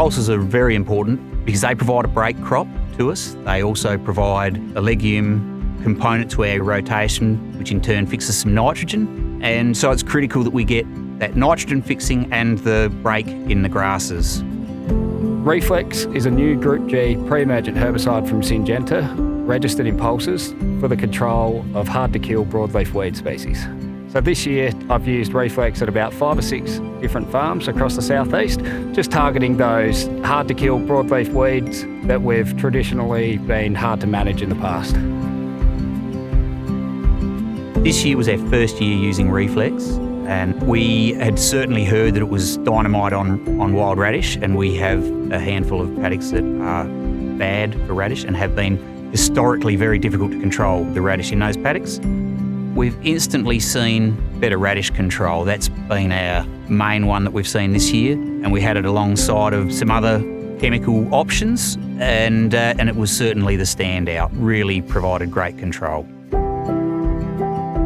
pulses are very important because they provide a break crop to us. They also provide a legume component to our rotation, which in turn fixes some nitrogen. And so it's critical that we get that nitrogen fixing and the break in the grasses. Reflex is a new Group G pre-emergent herbicide from Syngenta, registered in pulses for the control of hard-to-kill broadleaf weed species. So this year I've used Reflex at about 5 or 6 different farms across the southeast, just targeting those hard-to-kill broadleaf weeds that we've traditionally been hard to manage in the past. This year was our first year using Reflex, and we had certainly heard that it was dynamite on wild radish, and we have a handful of paddocks that are bad for radish and have been historically very difficult to control the radish in those paddocks. We've instantly seen better radish control. That's been our main one that we've seen this year, and we had it alongside of some other chemical options, and it was certainly the standout. Really provided great control.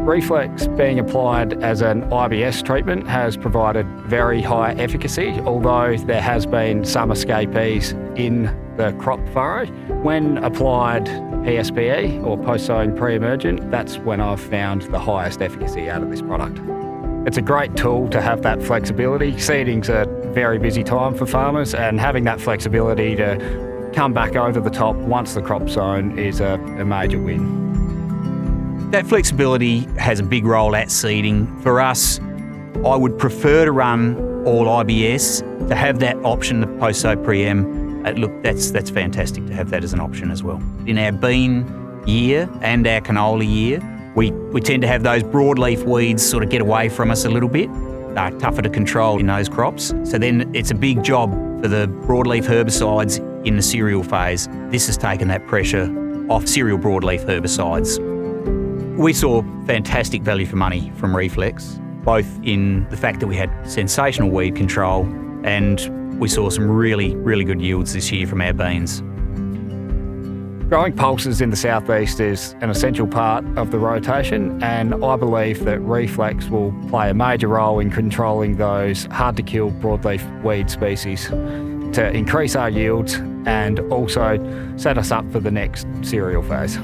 Reflex being applied as an IBS treatment has provided very high efficacy, although there has been some escapees in the crop furrow. When applied PSPE, or post-sowing pre-emergent, that's when I've found the highest efficacy out of this product. It's a great tool to have that flexibility. Seeding's a very busy time for farmers, and having that flexibility to come back over the top once the crop's sown is a major win. That flexibility has a big role at seeding. For us, I would prefer to run all IBS. To have that option, the post-sow pre-em, look, that's fantastic to have that as an option as well. In our bean year and our canola year, we tend to have those broadleaf weeds sort of get away from us a little bit. They're tougher to control in those crops. So then it's a big job for the broadleaf herbicides in the cereal phase. This has taken that pressure off cereal broadleaf herbicides. We saw fantastic value for money from Reflex, both in the fact that we had sensational weed control, and we saw some really, really good yields this year from our beans. Growing pulses in the southeast is an essential part of the rotation, and I believe that Reflex will play a major role in controlling those hard-to-kill broadleaf weed species to increase our yields and also set us up for the next cereal phase.